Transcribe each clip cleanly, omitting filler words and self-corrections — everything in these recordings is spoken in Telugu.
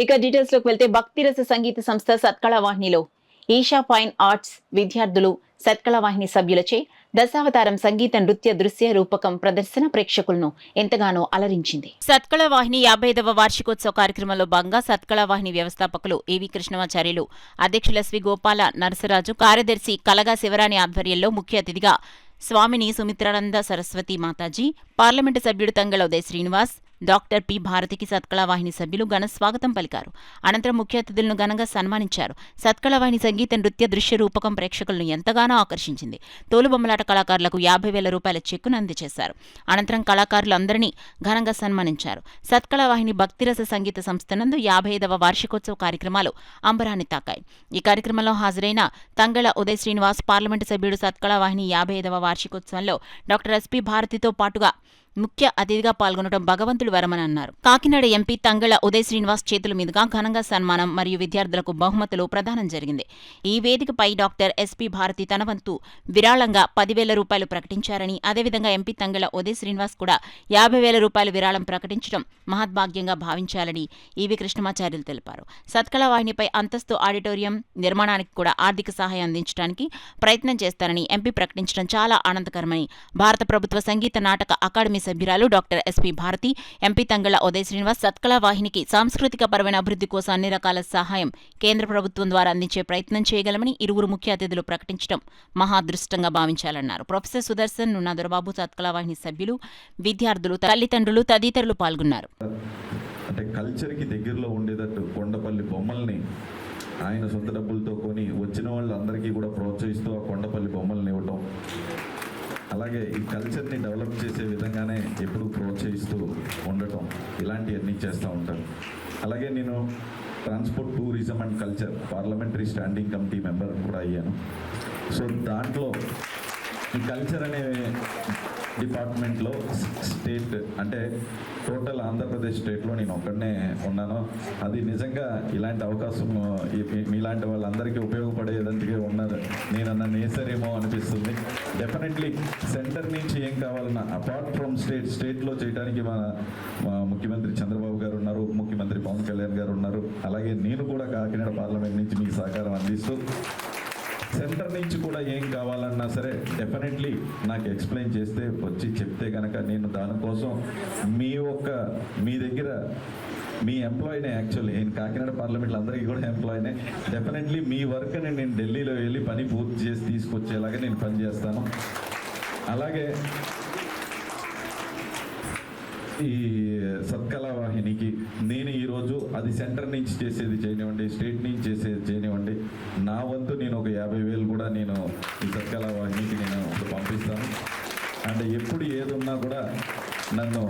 ఇక డీటెయిల్స్ లోకి వెళ్తే భక్తిరస సంగీత సంస్థ సత్కళవాహినిలో ఈషా ఫైన్ ఆర్ట్స్ విద్యార్థులు సత్కళవాహిని సభ్యులచే దశావతారం సంగీత నృత్య దృశ్య రూపకం ప్రదర్శన ప్రేక్షకులను ఎంతగానో అలరించింది. సత్కళవాహిని 55వ వార్షికోత్సవ కార్యక్రమంలో భాగంగా సత్కళవాహిని వ్యవస్థాపకులు ఏవి కృష్ణమాచార్యులు, అధ్యక్షులు ఎస్వి గోపాల నరసరాజు, కార్యదర్శి కలగా శివరాణి ఆధ్వర్యంలో ముఖ్య అతిథిగా స్వామిని సుమిత్రానంద సరస్వతి మాతాజీ, పార్లమెంటు సభ్యుడు తంగళ ఉదయ్ శ్రీనివాస్, డాక్టర్ పి భారతికి సత్కళవాహిని సభ్యులు ఘన స్వాగతం పలికారు. అనంతరం ముఖ్య అతిథులను ఘనంగా సన్మానించారు. సత్కళవాహిని సంగీత నృత్య దృశ్య రూపకం ప్రేక్షకులను ఎంతగానో ఆకర్షించింది. తోలుబొమ్మలాట కళాకారులకు 50,000 రూపాయల చెక్కును అందజేశారు. అనంతరం కళాకారులందరినీ ఘనంగా సన్మానించారు. సత్కళవాహిని భక్తిరస సంగీత సంస్థ నందు 55వ వార్షికోత్సవ కార్యక్రమాలు అంబరాన్ని తాకాయి. ఈ కార్యక్రమంలో హాజరైన తంగళ ఉదయ్ శ్రీనివాస్, పార్లమెంటు సభ్యుడు సత్కళవాహిని 55వ వార్షికోత్సవంలో డాక్టర్ ఎస్పి భారతితో పాటుగా ముఖ్య అతిథిగా పాల్గొనడం భగవంతుడి వరమని అన్నారు. కాకినాడ ఎంపీ తంగళ ఉదయ్ శ్రీనివాస్ చేతుల మీదుగా ఘనంగా సన్మానం మరియు విద్యార్థులకు బహుమతులు ప్రదానం జరిగింది. ఈ వేదికపై డాక్టర్ ఎస్పి భారతి తన వంతు విరాళంగా 10,000 రూపాయలు ప్రకటించారని, అదేవిధంగా ఎంపీ తంగళ ఉదయ్ శ్రీనివాస్ కూడా 50,000 రూపాయల విరాళం ప్రకటించడం మహద్భాగ్యంగా భావించాలని ఈవి కృష్ణమాచార్యులు తెలిపారు. సత్కళవాహినిపై అంతస్తు ఆడిటోరియం నిర్మాణానికి కూడా ఆర్థిక సహాయం అందించడానికి ప్రయత్నం చేస్తారని ఎంపీ ప్రకటించడం చాలా ఆనందకరమని భారత ప్రభుత్వ సంగీత నాటక అకాడమీ సభ్యురాలు doctor S P Bharathi, MP Thangala Uday Srinivas సత్కళవాహినికి సాంస్కృతిక పరమైన అభివృద్ధి కోసం అన్ని రకాల సహాయం కేంద్ర ప్రభుత్వం ద్వారా అందించే ప్రయత్నం చేయగలమని ఇరువురు ముఖ్య అతిథులు ప్రకటించడం మహాదృష్టంగా భావించాలన్నారు. ప్రొఫెసర్ సుదర్శన్, నున్నా దొరబాబు, సత్కళవాహిని సభ్యులు, విద్యార్థులు, తల్లిదండ్రులు తదితరులు పాల్గొన్నారు. అంటే కల్చర్కి దగ్గరలో ఉండేటట్టు కొండపల్లి బొమ్మల్ని ఆయన సొంత డబ్బులతో కొని వచ్చిన వాళ్ళందరికీ కూడా ప్రోత్సహిస్తూ ఆ కొండపల్లి బొమ్మల్ని ఇవ్వటం, అలాగే ఈ కల్చర్ని డెవలప్ చేసే విధంగానే ఎప్పుడు ప్రోత్సహిస్తూ ఉండటం, ఇలాంటివన్నీ చేస్తూ ఉంటాను. అలాగే నేను transport, tourism and culture parliamentary standing committee member కూడా అయ్యాను. సో దాంట్లో ఈ కల్చర్ అనే డిపార్ట్మెంట్లో స్టేట్ అంటే టోటల్ ఆంధ్రప్రదేశ్ స్టేట్లో నేను ఒక్కడనే ఉన్నాను. అది నిజంగా ఇలాంటి అవకాశం మీలాంటి వాళ్ళందరికీ ఉపయోగపడేదంటే ఉన్నది నేనన్న నేసరేమో అనిపిస్తుంది. డెఫినెట్లీ సెంటర్ నుంచి ఏం కావాలన్నా అపార్ట్ ఫ్రమ్ స్టేట్లో చేయడానికి మన ముఖ్యమంత్రి చంద్రబాబు గారు ఉన్నారు, ముఖ్యమంత్రి పవన్ కళ్యాణ్ గారు ఉన్నారు. అలాగే నేను కూడా కాకినాడ పార్లమెంట్ నుంచి మీకు సహకారం అందిస్తూ సెంటర్ నుంచి కూడా ఏం కావాలన్నా సరే డెఫినెట్లీ నాకు ఎక్స్ప్లెయిన్ చేస్తే వచ్చి చెప్తే కనుక నేను దానికోసం మీ దగ్గర మీ ఎంప్లాయీనే. యాక్చువల్లీ నేను కాకినాడ పార్లమెంట్లో అందరికీ కూడా ఎంప్లాయీనే. డెఫినెట్లీ మీ వర్క్ని నేను ఢిల్లీలో వెళ్ళి పని పూర్తి చేసి తీసుకొచ్చేలాగా నేను పని చేస్తాను. అలాగే ఈ సత్కళవాహినికి నేను ఈరోజు అది సెంటర్ నుంచి చేసేది చేయనివ్వండి, స్టేట్ నుంచి చేసేది చేయనివ్వండి, నా వంతు నేను ఒక 50,000 కూడా నేను ఈ సత్కళవాహినికి నేను పంపిస్తాను. అండ్ ఎప్పుడు ఏదున్నా కూడా నన్ను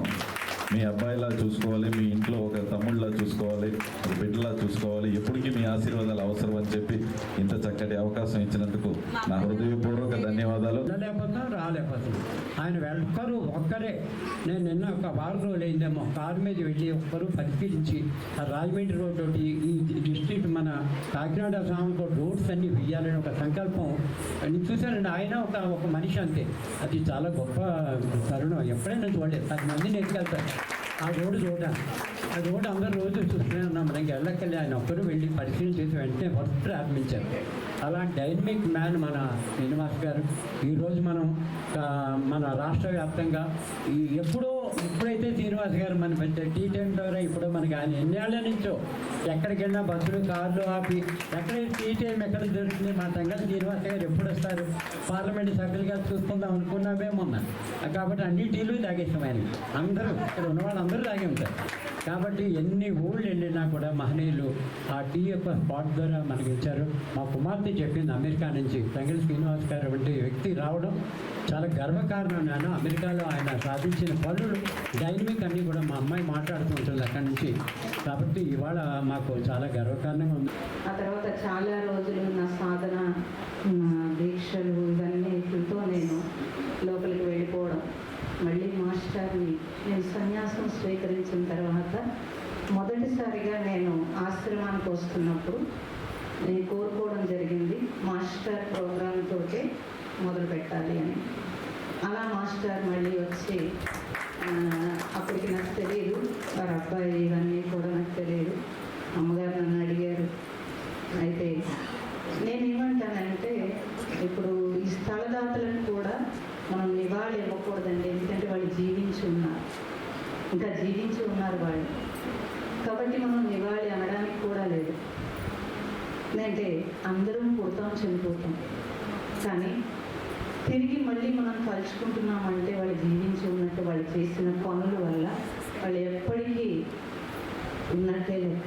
మీ అబ్బాయిలా చూసుకోవాలి, మీ ఇంట్లో ఒక తమ్ముళ్ళలా చూసుకోవాలి, ఒక బిడ్డలా చూసుకోవాలి, ఎప్పటికీ మీ ఆశీర్వాదాలు అవసరం అని చెప్పి ఇంత చక్కటి అవకాశం ఇచ్చినందుకు నా హృదయపూర్వక ధన్యవాదాలు. రాలేకపోతాం ఆయన వెళ్తారు ఒక్కరే. నేను నిన్న ఒక వారం రోజులు అయిందేమో కారు మీద వెళ్ళి ఒక్కరు పరిశీలించి ఆ రాజమండ్రి రోడ్ ఒకటి ఈ డిస్ట్రిక్ట్ మన కాకినాడ సామర్లకోట రోడ్స్ అన్ని వెయ్యాలని ఒక సంకల్పం నేను చూశానండి. ఆయన ఒక మనిషి అంతే. అది చాలా గొప్ప తరుణం. ఎప్పుడైనా చూడలేదు 10 మందిని ఎత్తుకెళ్తారు ఆ రోడ్డు చూడాలి. ఆ రోడ్డు అందరూ రోజు చూస్తూనే ఉన్నాం. మనకి వెళ్ళకెళ్ళి ఆయన ఒక్కరు వెళ్ళి పరిశీలన చేసి వెంటనే వర్క్ ప్రారంభించారు. అలా డైనమిక్ మ్యాన్ మన శ్రీనివాస్ గారు. ఈరోజు మనం మన రాష్ట్ర వ్యాప్తంగా ఎప్పుడైతే శ్రీనివాస్ గారు మన టీ టైం ద్వారా ఇప్పుడు మనకి ఆయన ఎన్నేళ్ల నుంచో ఎక్కడికి వెళ్ళినా బస్సులు, కార్లు ఆపి ఎక్కడ టీ టైం ఎక్కడ జరుగుతుంది, మన సంగతి శ్రీనివాస్ గారు ఎప్పుడు వస్తారు, పార్లమెంట్ సభ్యులుగా చూసుకుందాం అనుకున్నామేమన్నా. కాబట్టి అన్ని టీలు తాగేస్తాం ఆయన. అందరూ ఇక్కడ ఉన్న వాళ్ళు అందరూ తాగి ఉంటారు. కాబట్టి ఎన్ని ఊళ్ళు వెళ్ళినా కూడా మహనీయులు ఆ టీ యొక్క స్పాట్ ద్వారా మనకి ఇచ్చారు. మా కుమార్తె చెప్పింది అమెరికా నుంచి తంగళ శ్రీనివాస్ గారు వంటి వ్యక్తి రావడం చాలా గర్వకారణం. నేను అమెరికాలో ఆయన సాధించిన పనులు డైనమిక్ అన్నీ కూడా మా అమ్మాయి మాట్లాడుతూ ఉంటుంది అక్కడి నుంచి. కాబట్టి ఇవాళ మాకు చాలా గర్వకారణంగా ఉంది. ఆ తర్వాత చాలా రోజులు నా సాధన, దీక్షలు ఇవన్నిటితో నేను లోపలికి వెళ్ళిపోవడం, మళ్ళీ మాస్టర్ని నేను సన్యాసం స్వీకరించిన తర్వాత మొదటిసారిగా నేను ఆశ్రమానికి వస్తున్నప్పుడు నేను కోరుకోవడం జరిగింది మాస్టర్ ప్రోగ్రామ్ తోటే మొదలు పెట్టాలి అని. అలా మాస్టర్ మళ్ళీ వచ్చి అప్పటికి నాకు తెలియదు, వారి అబ్బాయి ఇవన్నీ కూడా నాకు తెలియదు. మనం నివాళి ఇవ్వకూడదండి, ఎందుకంటే వాళ్ళు జీవించి ఉన్నారు, ఇంకా జీవించి ఉన్నారు వాళ్ళు. కాబట్టి మనం నివాళి అనడానికి కూడా లేదు. ఎందుకంటే అందరం పుడతాం, చనిపోతాం, కానీ తిరిగి మళ్ళీ మనం తలుచుకుంటున్నామంటే వాళ్ళు జీవించి ఉన్నట్టు, వాళ్ళు చేసిన పనుల వల్ల వాళ్ళు ఎప్పటికీ ఉన్నట్టే లెక్క.